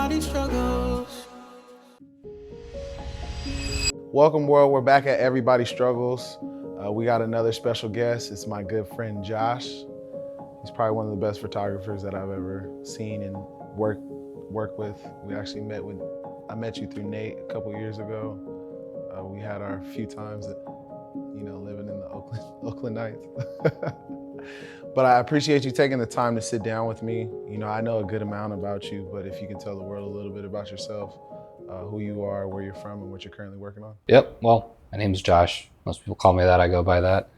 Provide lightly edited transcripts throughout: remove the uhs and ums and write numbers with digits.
everybody struggles. Welcome, world. We're back at Everybody Struggles. We got another special guest. It's my good friend Josh. He's probably one of the best photographers that I've ever seen and work with. We actually I met you through Nate a couple years ago. We had our few times that, living in the Oakland nights. But I appreciate you taking the time to sit down with me. I know a good amount about you, but if you can tell the world a little bit about yourself, who you are, where you're from, and what you're currently working on. Yep, well, my name's Josh. Most people call me that, I go by that.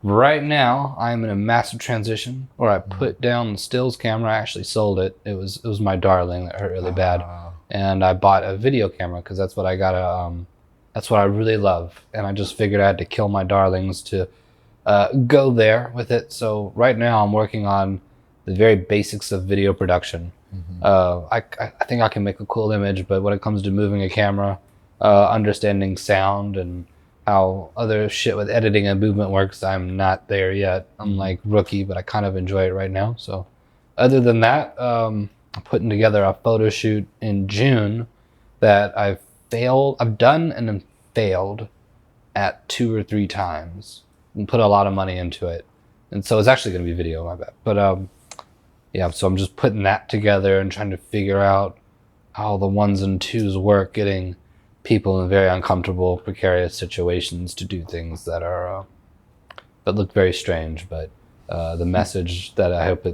Right now, I'm in a massive transition where I put down the stills camera. I actually sold it. It was my darling that hurt really bad. And I bought a video camera because that's what that's what I really love. And I just figured I had to kill my darlings to go there with it. So right now I'm working on the very basics of video production. I think I can make a cool image, but when it comes to moving a camera, understanding sound and how other shit with editing and movement works, I'm not there yet. I'm like rookie, but I kind of enjoy it right now. So other than that, I'm putting together a photo shoot in June that I've done and then failed at 2 or 3 times and put a lot of money into it. And so it's actually going to be video, my bad. But yeah, so I'm just putting that together and trying to figure out how the 1s and 2s work, getting people in very uncomfortable, precarious situations to do things that are that look very strange, but the message that I hope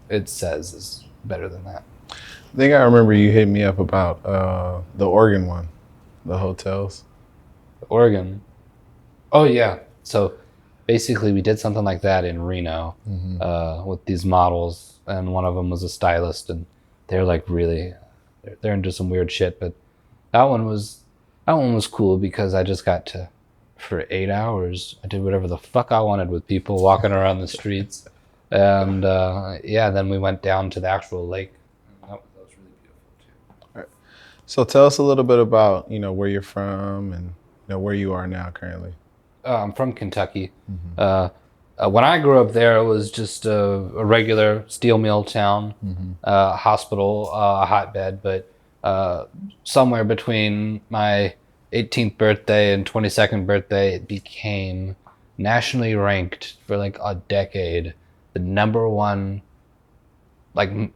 it says is better than that. I think I remember you hit me up about the Oregon one, the hotels. Oregon. Oh yeah. So basically we did something like that in Reno with these models, and one of them was a stylist, and they're like they're into some weird shit, but that one was cool because I just got to, for 8 hours, I did whatever the fuck I wanted with people walking around the streets. And then we went down to the actual lake. That was really beautiful too. All right. So tell us a little bit about, where you're from and where you are now currently. I'm from Kentucky. When I grew up there, it was just a regular steel mill town, hospital, a hotbed, but somewhere between my 18th birthday and 22nd birthday, it became nationally ranked for like a decade. The number one, it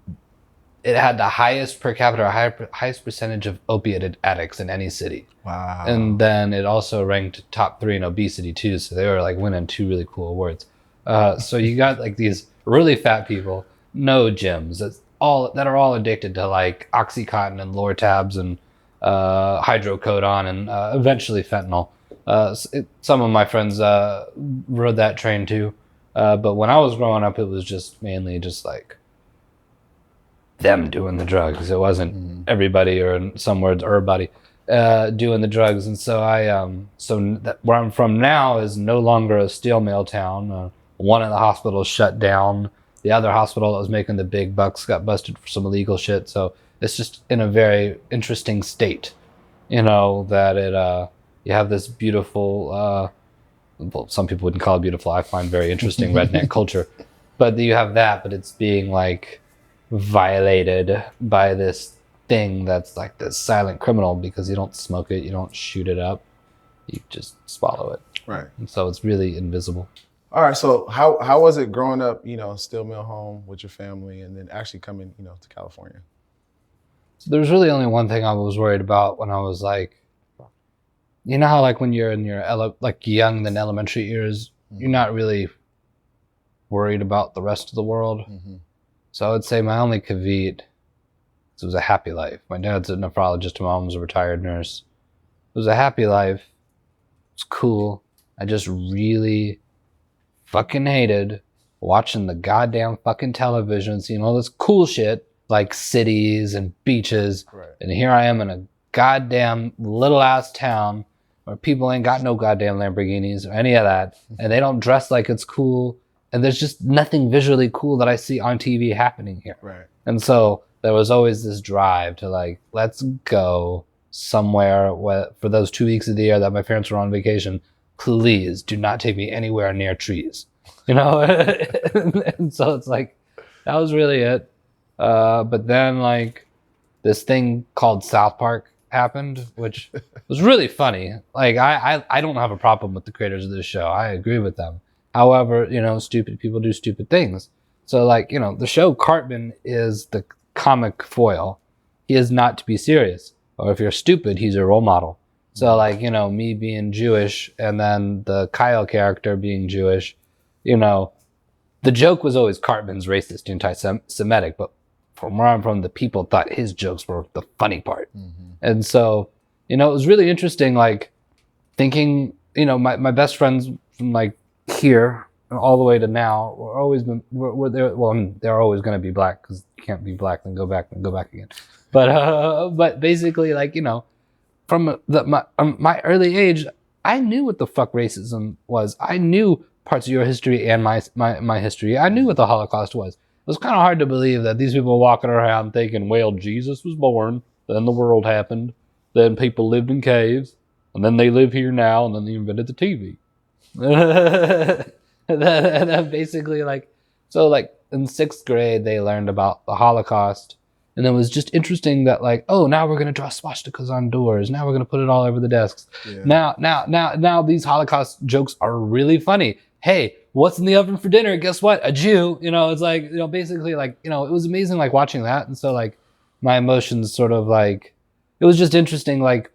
had the highest per capita, highest percentage of opiate addicts in any city. Wow. And then it also ranked top 3 in obesity too. So they were like winning 2 really cool awards. So you got like these really fat people, no gyms, that are all addicted to like Oxycontin and Lortabs and hydrocodone and eventually fentanyl. Some of my friends rode that train too. But when I was growing up, it was just mainly just like them doing the drugs. It wasn't everybody, or in some words, everybody doing the drugs. And so where I'm from now is no longer a steel mill town. One of the hospitals shut down. The other hospital that was making the big bucks got busted for some illegal shit. So it's just in a very interesting state, that you have this beautiful, well, some people wouldn't call it beautiful. I find very interesting redneck culture, but you have that, but it's being like violated by this thing that's like this silent criminal, because you don't smoke it, you don't shoot it up, you just swallow it. Right. And so it's really invisible. All right, so how was it growing up, steel mill home with your family, and then actually coming, to California? So there's really only one thing I was worried about when I was like, how like when you're in your young than elementary years, you're not really worried about the rest of the world. So I would say my only caveat, it was a happy life. My dad's a nephrologist, my mom's a retired nurse. It was a happy life. It was cool. I just really fucking hated watching the goddamn fucking television, seeing all this cool shit like cities and beaches. Right. And here I am in a goddamn little ass town where people ain't got no goddamn Lamborghinis or any of that, and they don't dress like it's cool, and there's just nothing visually cool that I see on TV happening here. Right. And so there was always this drive to like, let's go somewhere for those 2 weeks of the year that my parents were on vacation. Please do not take me anywhere near trees, And so it's like, that was really it. But then like this thing called South Park happened, which was really funny. Like I don't have a problem with the creators of this show. I agree with them. However, you know, stupid people do stupid things. So like, you know, the show Cartman is the comic foil. He is not to be serious. Or if you're stupid, he's a role model. So like, you know, me being Jewish and then the Kyle character being Jewish, you know, the joke was always Cartman's racist, anti-Semitic, but from where I'm from, the people thought his jokes were the funny part. And so, you know, it was really interesting, like thinking, you know, my best friends from like here all the way to now were always been, were there. Well, I mean, they're always going to be black because you can't be black and go back again. But basically, like, you know, from my early age, I knew what the fuck racism was. I knew parts of your history and my history. I knew what the Holocaust was. It was kind of hard to believe that these people were walking around thinking, well, Jesus was born, then the world happened, then people lived in caves, and then they live here now, and then they invented the TV. and then basically, like, so like in 6th grade, they learned about the Holocaust. And it was just interesting that like, oh, now we're going to draw swastikas on doors. Now we're going to put it all over the desks. Yeah. Now these Holocaust jokes are really funny. Hey, what's in the oven for dinner? Guess what? A Jew. You know, it's like, you know, basically like, you know, it was amazing like watching that. And so like my emotions sort of like, it was just interesting. Like,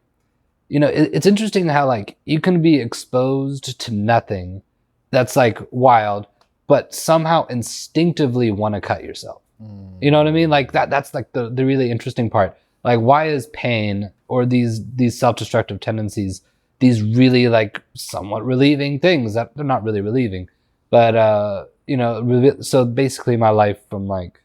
you know, it's interesting how like you can be exposed to nothing that's like wild, but somehow instinctively want to cut yourself. You know what I mean? Like that's like the really interesting part. Like, why is pain or these self-destructive tendencies, these really like somewhat relieving things that they're not really relieving, but you know, so basically my life from like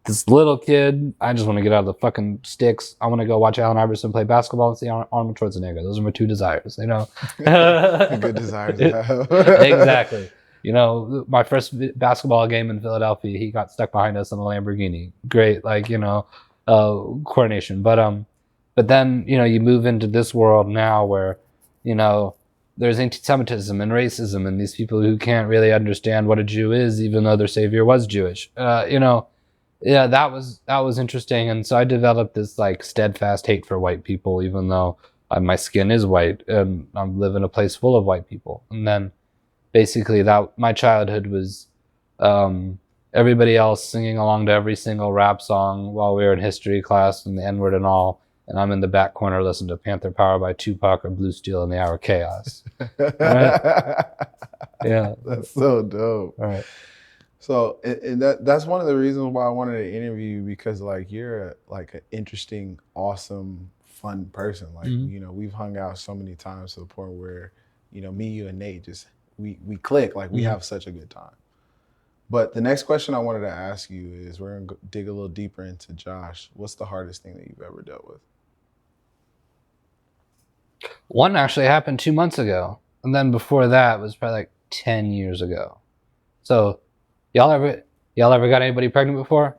this little kid, I just want to get out of the fucking sticks. I want to go watch Allen Iverson play basketball and see Arnold Schwarzenegger. Those are my 2 desires, you know? Good desires to have. Exactly. You know, my first basketball game in Philadelphia, he got stuck behind us in a Lamborghini. Great, like, you know, coordination. But then, you know, you move into this world now where, you know, there's anti-Semitism and racism and these people who can't really understand what a Jew is, even though their savior was Jewish. You know, yeah, that was interesting. And so I developed this like steadfast hate for white people, even though my skin is white and I live in a place full of white people. And then basically that my childhood was everybody else singing along to every single rap song while we were in history class and the N-word and all. And I'm in the back corner listening to Panther Power by Tupac or Blue Steel in the Hour of Chaos. Right? Yeah. That's so dope. All right. So, and that's one of the reasons why I wanted to interview you, because like you're like an interesting, awesome, fun person. Like, you know, we've hung out so many times to the point where, you know, me, you, and Nate just we click, like we have such a good time. But the next question I wanted to ask you is, we're gonna dig a little deeper into Josh. What's the hardest thing that you've ever dealt with? One actually happened 2 months ago, and then before that was probably like 10 years ago. So, y'all ever got anybody pregnant before?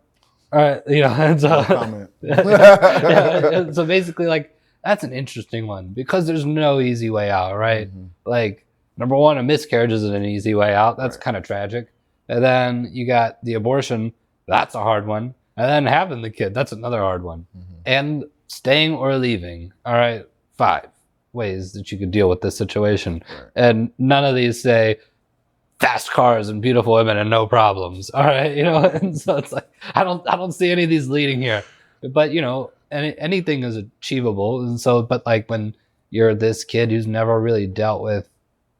All right, you know. So, no comment. Yeah, so basically, like that's an interesting one because there's no easy way out, right? Like, number one, a miscarriage isn't an easy way out. That's kind of tragic. And then you got the abortion. That's a hard one. And then having the kid, that's another hard one. And staying or leaving. All right, 5 ways that you could deal with this situation. And none of these say fast cars and beautiful women and no problems. All right, you know. And so it's like I don't see any of these leading here. But you know, anything is achievable. And so, but like when you're this kid who's never really dealt with,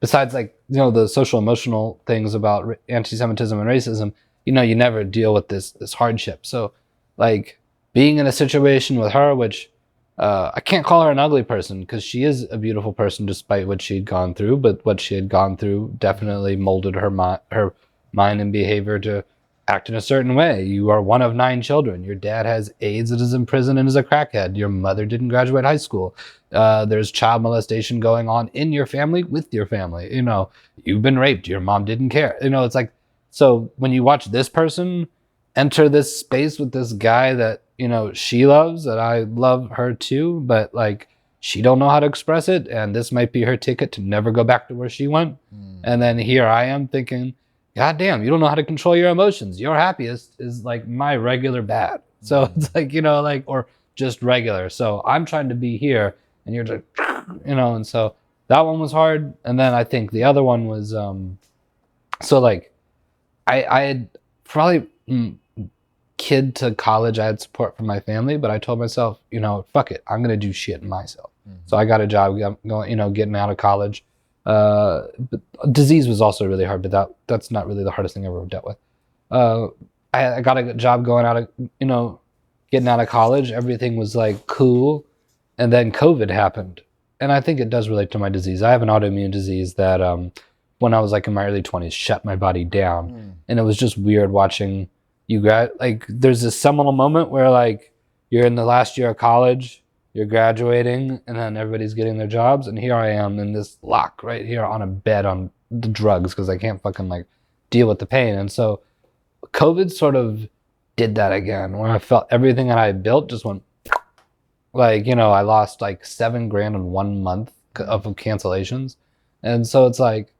besides like, you know, the social emotional things about anti-Semitism and racism, you know, you never deal with this hardship. So like being in a situation with her, which I can't call her an ugly person because she is a beautiful person despite what she'd gone through, but what she had gone through definitely molded her mind and behavior to act in a certain way. You are one of 9 children. Your dad has AIDS and is in prison and is a crackhead. Your mother didn't graduate high school. There's child molestation going on in your family with your family. You know, you've been raped. Your mom didn't care. You know, it's like, so when you watch this person enter this space with this guy that, you know, she loves, and I love her too, but like she don't know how to express it, and this might be her ticket to never go back to where she went. And then here I am thinking, God damn, you don't know how to control your emotions. Your happiest is like my regular bad. So it's like, like, or just regular. So I'm trying to be here and you're just, and so that one was hard. And then I think the other one was, so like I had probably kid to college, I had support from my family, but I told myself, fuck it, I'm going to do shit myself. So I got a job going, getting out of college. But disease was also really hard, but that's not really the hardest thing I ever dealt with. I got a job going out of, getting out of college. Everything was like cool. And then COVID happened. And I think it does relate to my disease. I have an autoimmune disease that when I was like in my early 20s, shut my body down. And it was just weird watching like there's this seminal moment where like you're in the last year of college, you're graduating, and then everybody's getting their jobs, and here I am in this lock right here on a bed on the drugs because I can't fucking like deal with the pain. And so COVID sort of did that again, where I felt everything that I built just went like, I lost like $7,000 in 1 month of cancellations. And so it's like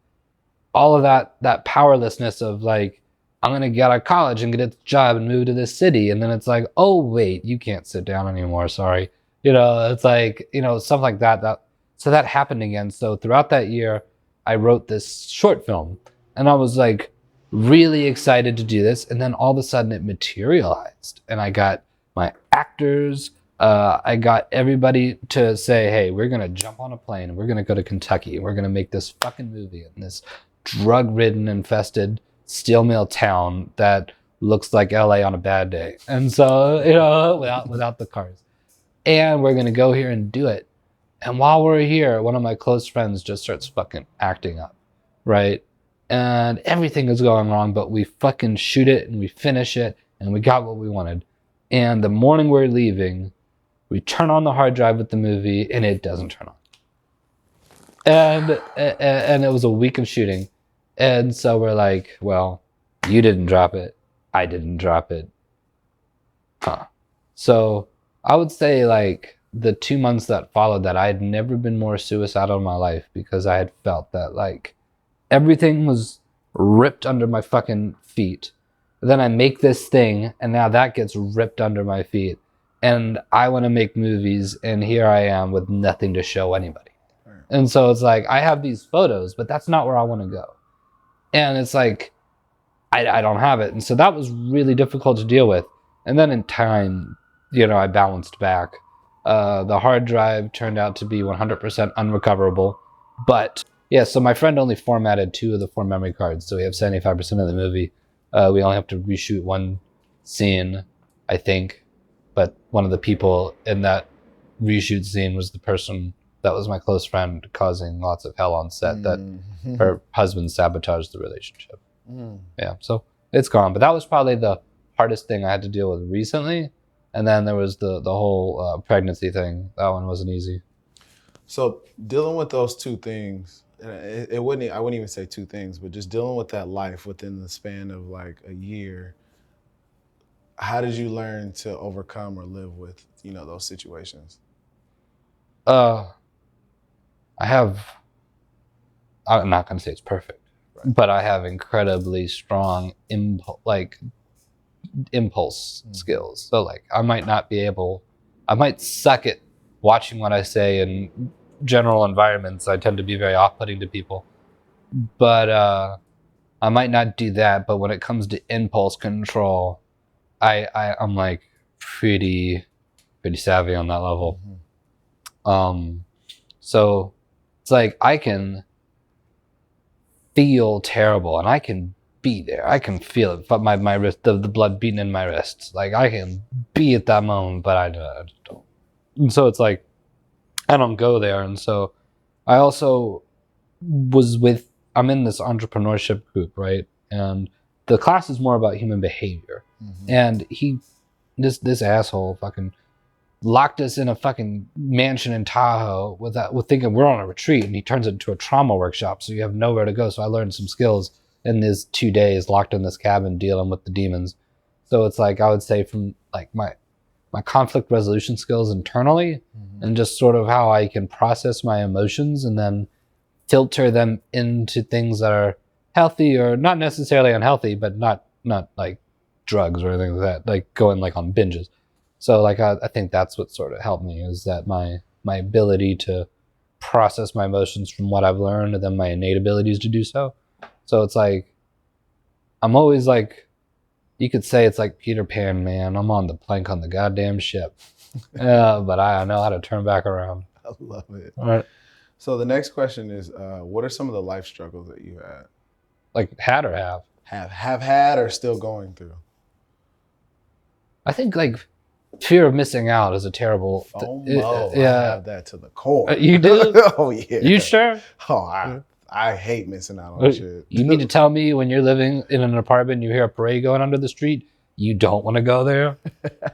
all of that powerlessness of like, I'm going to get out of college and get a job and move to this city. And then it's like, oh, wait, you can't sit down anymore. Sorry. It's like, stuff like that. So that happened again. So throughout that year, I wrote this short film and I was like really excited to do this. And then all of a sudden it materialized and I got my actors. I got everybody to say, hey, we're going to jump on a plane and we're going to go to Kentucky and we're going to make this fucking movie in this drug-ridden, infested steel mill town that looks like LA on a bad day. And so, without the cars. And we're going to go here and do it. And while we're here, one of my close friends just starts fucking acting up, right? And everything is going wrong, but we fucking shoot it and we finish it and we got what we wanted. And the morning we're leaving, we turn on the hard drive with the movie and it doesn't turn on. And it was a week of shooting. And so we're like, well, you didn't drop it. I didn't drop it. So I would say like the 2 months that followed that, I had never been more suicidal in my life because I had felt that like everything was ripped under my fucking feet. Then I make this thing and now that gets ripped under my feet. And I want to make movies and here I am with nothing to show anybody. And so it's like, I have these photos, but that's not where I want to go. And it's like, I don't have it. And so that was really difficult to deal with. And then in time, I balanced back. The hard drive turned out to be 100% unrecoverable. But yeah, so my friend only formatted 2 of the 4 memory cards. So we have 75% of the movie. We only have to reshoot 1 scene, I think. But one of the people in that reshoot scene was the person that was my close friend causing lots of hell on set that her husband sabotaged the relationship. Yeah, so it's gone. But that was probably the hardest thing I had to deal with recently. And then there was the whole pregnancy thing. That one wasn't easy. So dealing with those 2 things, I wouldn't even say 2 things, but just dealing with that life within the span of like a year, how did you learn to overcome or live with, those situations? I'm not going to say it's perfect, right, but I have incredibly strong impulse skills. So like I might suck at watching what I say in general environments. I tend to be very off-putting to people, but I might not do that. But when it comes to impulse control, I'm like pretty savvy on that level. So it's like I can feel terrible and I can be there. I can feel it. But my wrist, the blood beating in my wrists. Like I can be at that moment, but I just don't. And so it's like I don't go there. And so I also I'm in this entrepreneurship group, right? And the class is more about human behavior. And this asshole fucking locked us in a fucking mansion in Tahoe with thinking we're on a retreat, and he turns it into a trauma workshop, so you have nowhere to go. So I learned some skills in these 2 days locked in this cabin dealing with the demons. So it's like I would say from like my conflict resolution skills internally, and just sort of how I can process my emotions and then filter them into things that are healthy or not necessarily unhealthy, but not like drugs or anything like that, like going like on binges. So like I think that's what sort of helped me, is that my ability to process my emotions from what I've learned, and then my innate abilities to do so. So it's like I'm always like, you could say it's like Peter Pan, man. I'm on the plank on the goddamn ship. But I know how to turn back around. I love it. All right. So the next question is, what are some of the life struggles that you had? Like had or have? Have had or still going through? I think like fear of missing out is a terrible. I have that to the core. You do? Oh yeah. You sure? Oh, I hate missing out on shit. You mean to tell me when you're living in an apartment and you hear a parade going under the street, you don't want to go there?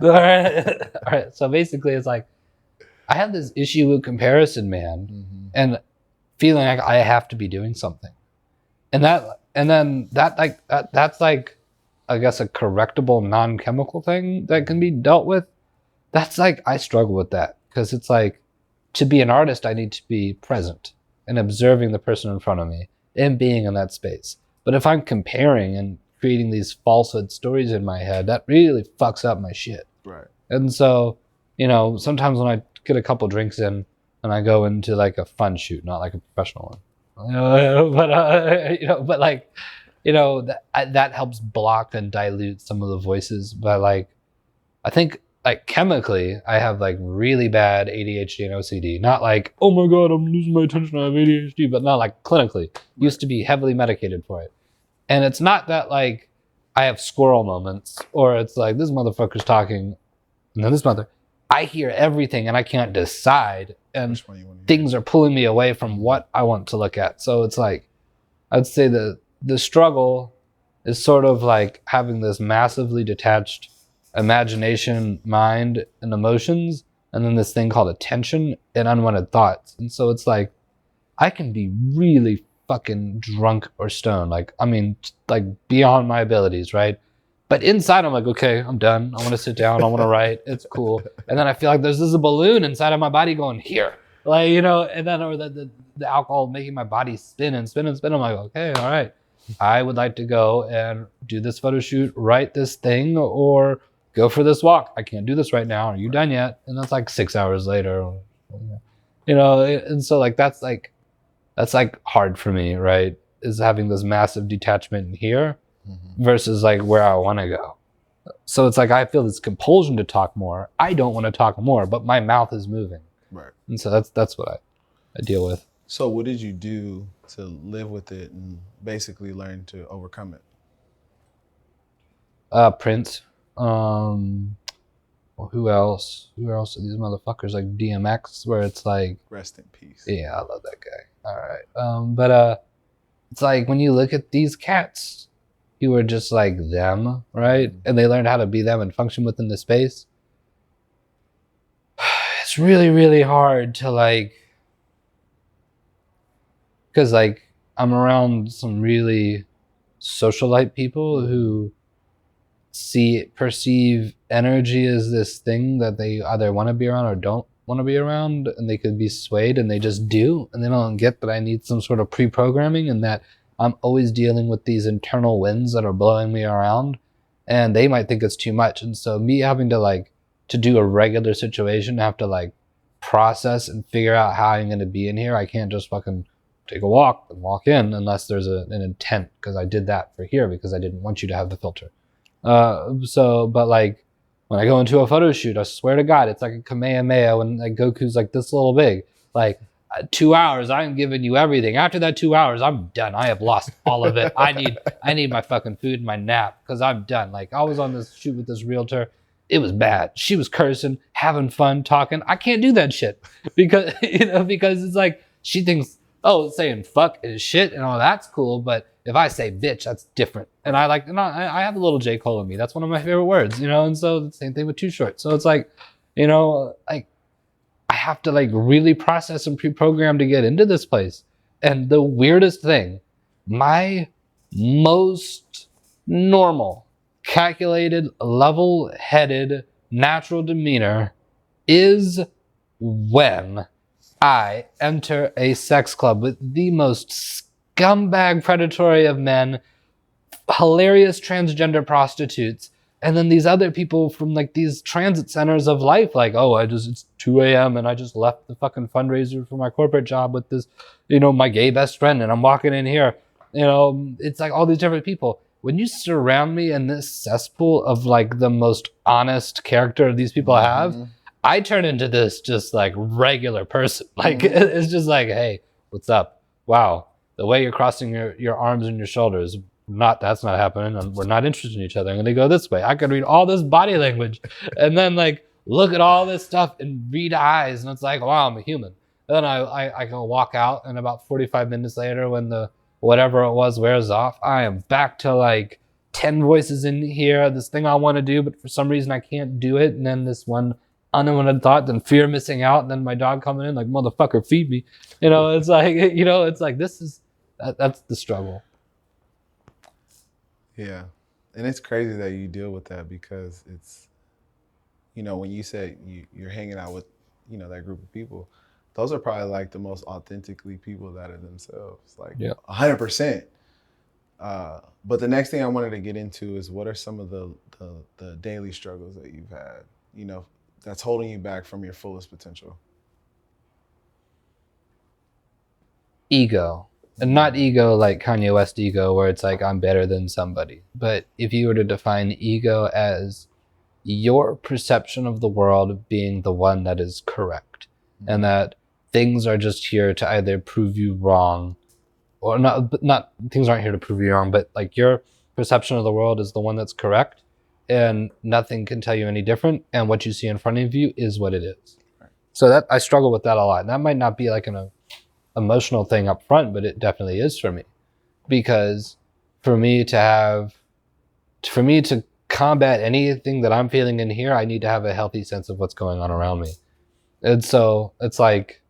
All right. All right. So basically it's like, I have this issue with comparison, man, and feeling like I have to be doing something. That's like, I guess, a correctable non-chemical thing that can be dealt with. That's like, I struggle with that, because it's like, to be an artist, I need to be present and observing the person in front of me and being in that space. But if I'm comparing and creating these falsehood stories in my head, that really fucks up my shit. Right. And so, you know, sometimes when I get a couple drinks in and I go into like a fun shoot, not like a professional one, that helps block and dilute some of the voices. But like, I think like chemically, I have like really bad ADHD and OCD. Not like, oh my God, I'm losing my attention, I have ADHD, but not like clinically. Used to be heavily medicated for it. And it's not that like I have squirrel moments, or it's like this motherfucker's talking, and then this mother. I hear everything and I can't decide, and things are pulling me away from what I want to look at. So it's like, I'd say the struggle is sort of like having this massively detached imagination, mind, and emotions, and then this thing called attention and unwanted thoughts. And so it's like, I can be really fucking drunk or stoned, like, I mean, like beyond my abilities, right? But inside I'm like, okay, I'm done. I want to sit down. I want to write. It's cool. And then I feel like there's a balloon inside of my body going here, like, you know, and then, or the alcohol making my body spin and spin and spin. I'm like, okay, all right. I would like to go and do this photo shoot, write this thing, or go for this walk. I can't do this right now. Are you done yet? And that's like 6 hours later, you know? And so like, that's like hard for me, right? Is having this massive detachment in here versus like where I want to go. So it's like, I feel this compulsion to talk more. I don't want to talk more, but my mouth is moving. Right. And so that's what I deal with. So what did you do to live with it and basically learn to overcome it? Prince. Well, who else? Who else are these motherfuckers? Like DMX, where it's like, rest in peace. Yeah, I love that guy. All right. But it's like when you look at these cats who are just like them, right? And they learned how to be them and function within the space. It's really, really hard to like, because like I'm around some really socialite people who perceive energy as this thing that they either want to be around or don't want to be around, and they could be swayed and they just do, and they don't get that I need some sort of pre-programming, and that I'm always dealing with these internal winds that are blowing me around, and they might think it's too much. And so me having to like, to do a regular situation, have to like process and figure out how I'm going to be in here. I can't just fucking take a walk and walk in unless there's an intent, because I did that for here because I didn't want you to have the filter. But like when I go into a photo shoot, I swear to God, it's like a Kamehameha when like Goku's like this little big, like 2 hours, I'm giving you everything. After that 2 hours, I'm done. I have lost all of it. I need my fucking food and my nap, because I'm done. Like I was on this shoot with this realtor. It was bad. She was cursing, having fun, talking. I can't do that shit because, because it's like, she thinks, oh, saying fuck is shit and all that's cool, but if I say bitch, that's different. And I have a little J. Cole in me. That's one of my favorite words, and so the same thing with Too Short. So it's like, like I have to like really process and pre-program to get into this place. And the weirdest thing, my most normal, calculated, level-headed, natural demeanor is when I enter a sex club with the most scumbag predatory of men, hilarious transgender prostitutes, and then these other people from like these transit centers of life, like, oh, it's 2 a.m. and I just left the fucking fundraiser for my corporate job with this, my gay best friend, and I'm walking in here. It's like all these different people. When you surround me in this cesspool of like the most honest character these people have, I turn into this just like regular person. Like it's just like, hey, what's up? Wow, the way you're crossing your arms and your shoulders, that's not happening. We're not interested in each other. I'm gonna go this way. I could read all this body language and then like look at all this stuff and read eyes, and it's like, wow, I'm a human. And then I can walk out, and about 45 minutes later, when the whatever it was wears off, I am back to like 10 voices in here, this thing I want to do, but for some reason I can't do it. And then this one unwanted thought, then fear of missing out, and then my dog coming in like, motherfucker, feed me. It's like, it's like, that's the struggle. Yeah. And it's crazy that you deal with that, because it's, when you said you're hanging out with, that group of people, those are probably like the most authentically people that are themselves, like 100%. But the next thing I wanted to get into is, what are some of the daily struggles that you've had, that's holding you back from your fullest potential? Ego. And not ego like Kanye West ego, where it's like I'm better than somebody. But if you were to define ego as your perception of the world being the one that is correct, and that things are just here to either prove you wrong, or not things aren't here to prove you wrong, but like your perception of the world is the one that's correct, and nothing can tell you any different, and what you see in front of you is what it is. Right. So that I struggle with that a lot. And that might not be like an emotional thing up front, but it definitely is for me, because for me to combat anything that I'm feeling in here, I need to have a healthy sense of what's going on around me. And so it's like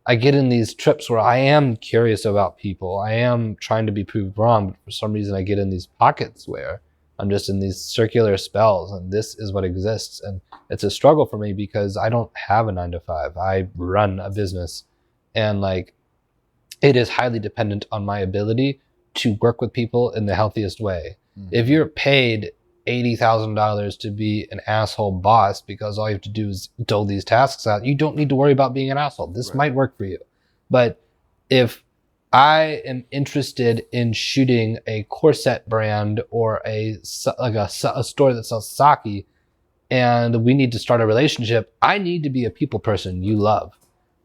I get in these trips where I am curious about people, I am trying to be proved wrong, but for some reason I get in these pockets where I'm just in these circular spells, and this is what exists. And it's a struggle for me, because I don't have a 9-to-5. I run a business, and like it is highly dependent on my ability to work with people in the healthiest way. If you're paid $80,000 to be an asshole boss because all you have to do is dole these tasks out, you don't need to worry about being an asshole. This might work for you. But if I am interested in shooting a corset brand or a store that sells sake, and we need to start a relationship, I need to be a people person you love.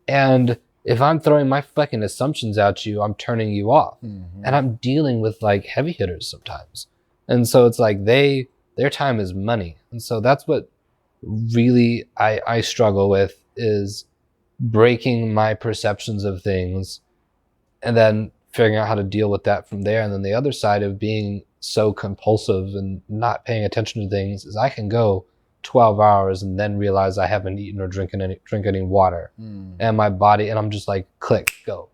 And if I'm throwing my fucking assumptions at you, I'm turning you off. And I'm dealing with like heavy hitters sometimes. And so it's like their time is money. And so that's what really I struggle with, is breaking my perceptions of things and then figuring out how to deal with that from there. And then the other side of being so compulsive and not paying attention to things is I can go 12 hours and then realize I haven't eaten or drink any water. And my body, and I'm just like, click, go.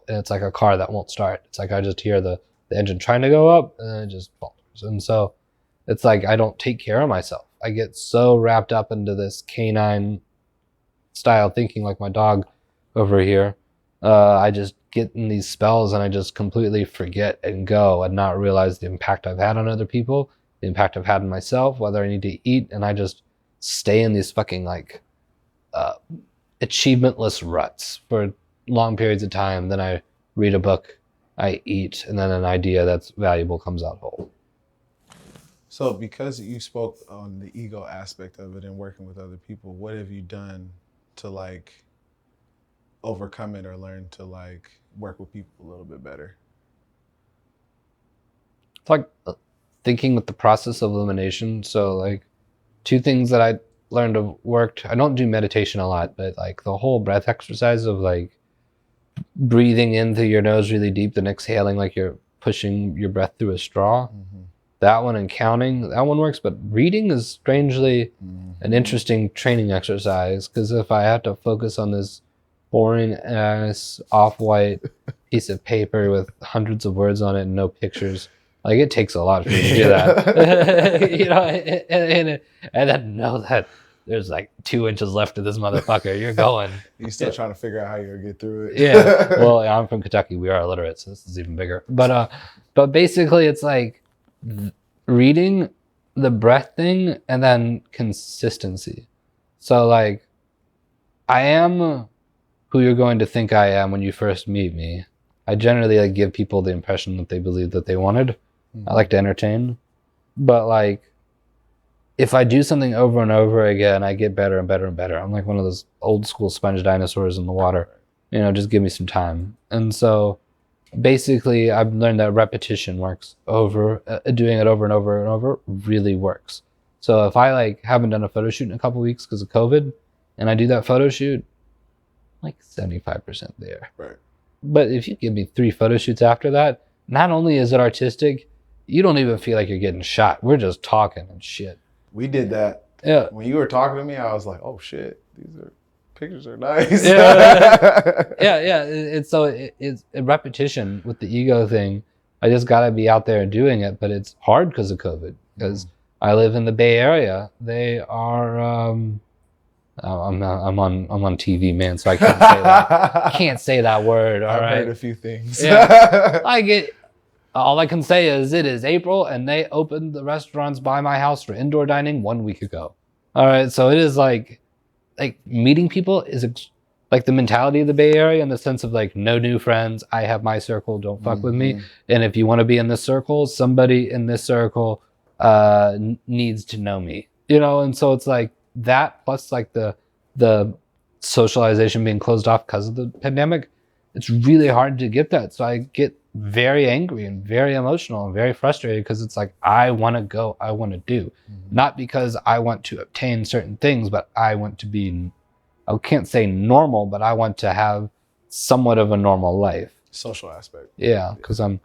And it's like a car that won't start. It's like I just hear the engine trying to go up, and then it just falters. And so it's like I don't take care of myself. I get so wrapped up into this canine style thinking, like my dog over here. I just get in these spells and I just completely forget and go and not realize the impact I've had on other people, the impact I've had on myself, whether I need to eat, and I just stay in these fucking like achievementless ruts for long periods of time. Then I read a book, I eat, and then an idea that's valuable comes out whole. So because you spoke on the ego aspect of it and working with other people, what have you done to like overcome it or learn to like work with people a little bit better? It's like thinking with the process of elimination. So like two things that I learned have worked. I don't do meditation a lot, but like the whole breath exercise of like breathing in through your nose really deep, then exhaling like you're pushing your breath through a straw. That one, and counting, that one works. But reading is strangely an interesting training exercise, because if I have to focus on this boring ass off-white piece of paper with hundreds of words on it and no pictures, like it takes a lot for me to do that. And then know that there's like 2 inches left of this motherfucker. You're going. You still trying to figure out how you're gonna get through it. Yeah. Well, I'm from Kentucky. We are illiterate, so this is even bigger. But basically, it's like reading, the breath thing, and then consistency. So like, I am who you're going to think I am when you first meet me. I generally like give people the impression that they believe that they wanted. I like to entertain, but like, if I do something over and over again, I get better and better and better. I'm like one of those old school sponge dinosaurs in the water. You know, just give me some time. And so basically I've learned that repetition works. Doing it over and over and over really works. So if I like haven't done a photo shoot in a couple weeks because of COVID, and I do that photo shoot, like 75% there. Right. But if you give me 3 photo shoots after that, not only is it artistic, you don't even feel like you're getting shot. We're just talking and shit. We did that. Yeah. When you were talking to me, I was like, oh shit, pictures are nice. Yeah. It's a repetition with the ego thing. I just gotta be out there doing it, but it's hard because of COVID. Because I live in the Bay Area. They are. I'm on TV, man, so I can't say that. Can't say that word. I've heard a few things. Yeah. All I can say is it is April, and they opened the restaurants by my house for indoor dining 1 week ago. All right, so it is like meeting people is like the mentality of the Bay Area in the sense of like no new friends. I have my circle. Don't fuck with me. And if you want to be in this circle, somebody in this circle needs to know me. You know, and so it's like that plus like the socialization being closed off because of the pandemic. It's really hard to get that. So I get very angry and very emotional and very frustrated because it's like, I want to go, I want to do. Not because I want to obtain certain things, but I want to be, I can't say normal, but I want to have somewhat of a normal life. Social aspect. Yeah, because I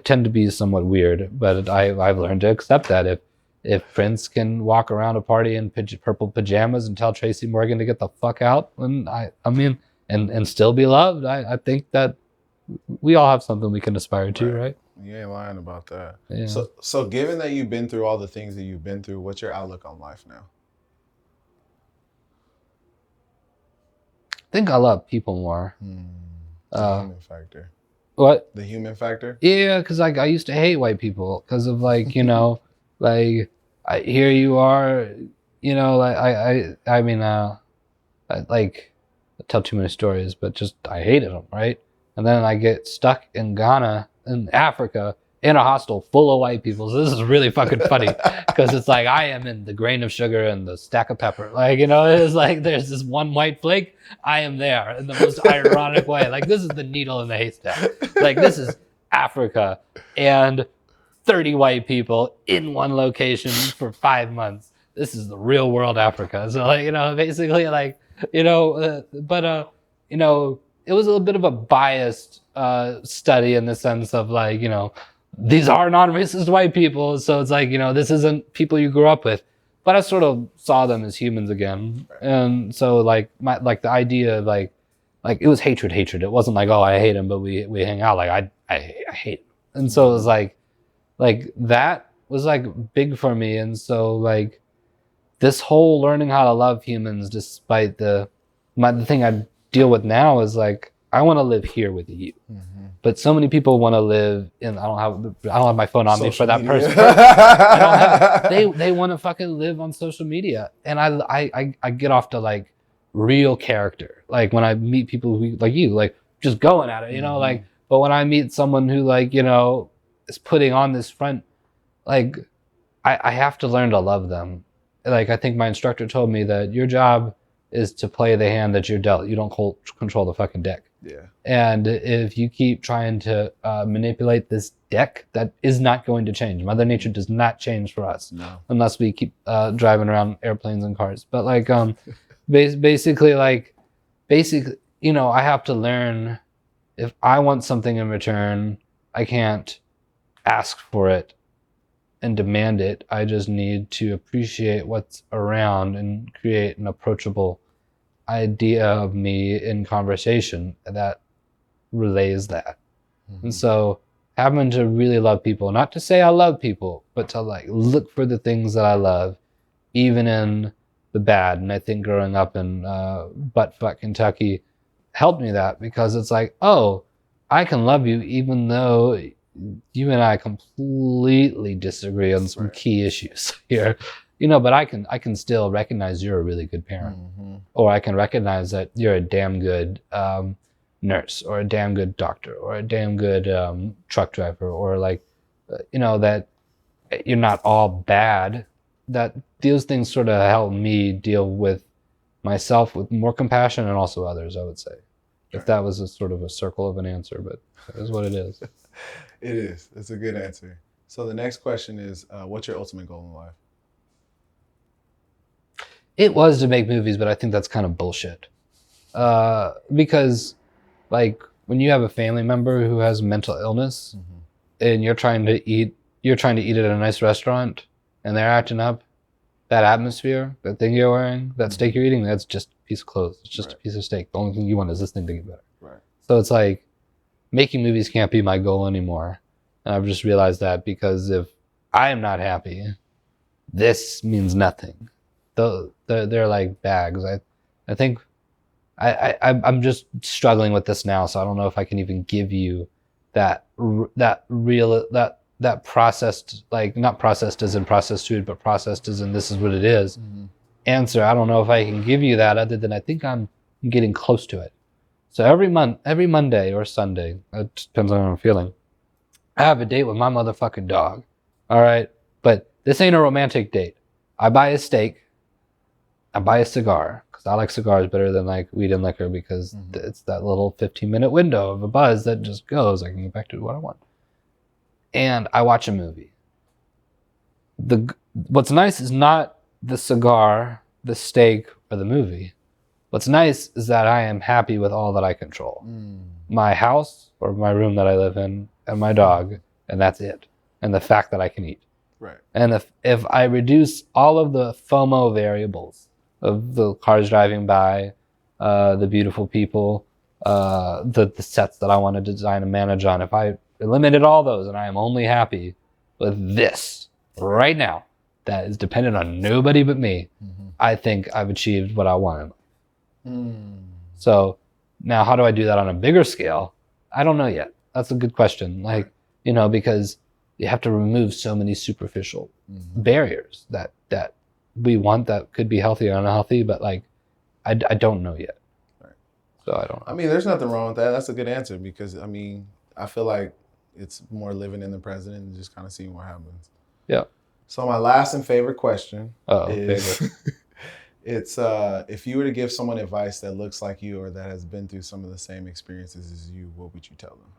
tend to be somewhat weird, but I've learned to accept that. If Prince can walk around a party in purple pajamas and tell Tracy Morgan to get the fuck out, and and still be loved, I think that we all have something we can aspire to, right? You ain't lying about that. Yeah. So given that you've been through all the things that you've been through, what's your outlook on life now? I think I love people more. The human factor. What? The human factor? Yeah, because like I used to hate white people because of like, you know, like here you are, you know, like I tell too many stories, but just I hated them, right? And then I get stuck in Ghana, in Africa, in a hostel full of white people. So this is really fucking funny because it's like I am in the grain of sugar and the stack of pepper. Like, you know, it's like there's this one white flake. I am there in the most ironic way. Like this is the needle in the haystack. Like this is Africa and 30 white people in one location for 5 months. This is the real world Africa. So like, you know, basically like, you know, you know, it was a little bit of a biased study in the sense of like, you know, these are non-racist white people. So it's like, you know, this isn't people you grew up with, but I sort of saw them as humans again. And so like the idea of like it was hatred. It wasn't like, oh, I hate him, but we hang out. Like I hate him. And so it was like that was like big for me. And so like this whole learning how to love humans, despite the thing I deal with now is like, I want to live here with you. But so many people want to live in, I don't have my phone on me for that person. They want to fucking live on social media. And I get off to like real character. Like when I meet people who like you, like just going at it, you know, like, but when I meet someone who like, you know, is putting on this front, like I have to learn to love them. Like I think my instructor told me that your job is to play the hand that you're dealt. You don't control the fucking deck. Yeah. And if you keep trying to manipulate this deck, that is not going to change. Mother Nature does not change for us. No. Unless we keep driving around airplanes and cars. But like basically, you know, I have to learn if I want something in return, I can't ask for it and demand it. I just need to appreciate what's around and create an approachable idea of me in conversation that relays that. And so having to really love people, not to say I love people, but to like look for the things that I love, even in the bad. And I think growing up in buttfuck Kentucky helped me that, because it's like, oh, I can love you even though you and I completely disagree on some key issues here, but I can still recognize you're a really good parent, or I can recognize that you're a damn good nurse, or a damn good doctor, or a damn good truck driver, or like, that you're not all bad. That those things sort of help me deal with myself with more compassion, and also others, I would say. If that was a sort of a circle of an answer, but that is what it is. It is. It's a good answer. So the next question is, what's your ultimate goal in life? It was to make movies, but I think that's kind of bullshit. Because, like, when you have a family member who has mental illness, and you're trying to eat at a nice restaurant, and they're acting up, that atmosphere, that thing you're wearing, that steak you're eating, that's just a piece of clothes. It's just a piece of steak. The only thing you want is this thing to get better. Right. So it's like, making movies can't be my goal anymore. And I've just realized that, because if I am not happy, this means nothing. They're like bags. I think I'm just struggling with this now, so I don't know if I can even give you that processed, like, not processed as in processed food, but processed as in this is what it is, answer. I don't know if I can give you that, other than I think I'm getting close to it. So every Monday or Sunday, it depends on how I'm feeling, I have a date with my motherfucking dog. All right? But this ain't a romantic date. I buy a steak. I buy a cigar, because I like cigars better than like weed and liquor, because it's that little 15-minute window of a buzz that just goes. I can get back to what I want. And I watch a movie. What's nice is not the cigar, the steak, or the movie. What's nice is that I am happy with all that I control. My house, or my room that I live in, and my dog, and that's it. And the fact that I can eat. Right. And if I reduce all of the FOMO variables of the cars driving by, the beautiful people, the sets that I want to design and manage on, if I eliminated all those and I am only happy with this right now, that is dependent on nobody but me, I think I've achieved what I want. So now, how do I do that on a bigger scale? I don't know yet. That's a good question. Like, because you have to remove so many superficial barriers that we want, that could be healthy or unhealthy, but like, I don't know yet. Right. So I don't know. I mean, there's nothing wrong with that. That's a good answer, because I mean, I feel like it's more living in the present and just kind of seeing what happens. Yeah. So my last and favorite question is, it's if you were to give someone advice that looks like you, or that has been through some of the same experiences as you, what would you tell them?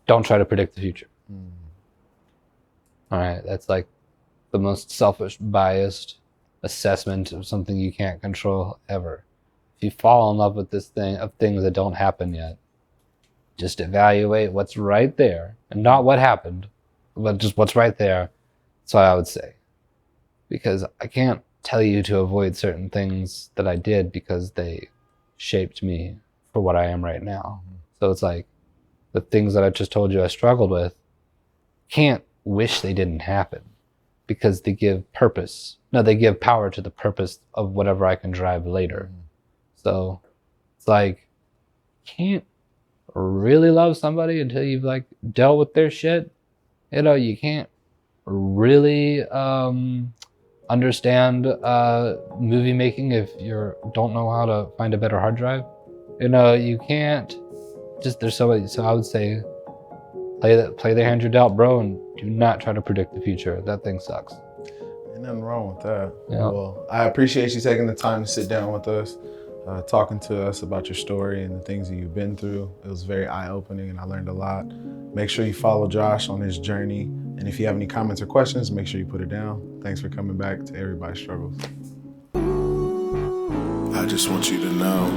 Don't try to predict the future. All right. That's like the most selfish, biased assessment of something you can't control ever. If you fall in love with this thing of things that don't happen yet, just evaluate what's right there, and not what happened, but just what's right there. That's what I would say. Because I can't tell you to avoid certain things that I did, because they shaped me for what I am right now. So it's like, the things that I just told you I struggled with, can't wish they didn't happen, because they give purpose. No, they give power to the purpose of whatever I can drive later. So it's like, can't really love somebody until you've like dealt with their shit. You can't really understand movie making if you don't know how to find a better hard drive. You can't just, there's so many. So I would say, play the hand you're dealt, bro, and do not try to predict the future. That thing sucks. Ain't nothing wrong with that. Yeah. Well, I appreciate you taking the time to sit down with us, talking to us about your story and the things that you've been through. It was very eye-opening, and I learned a lot. Make sure you follow Josh on his journey. And if you have any comments or questions, make sure you put it down. Thanks for coming back to Everybody Struggles. I just want you to know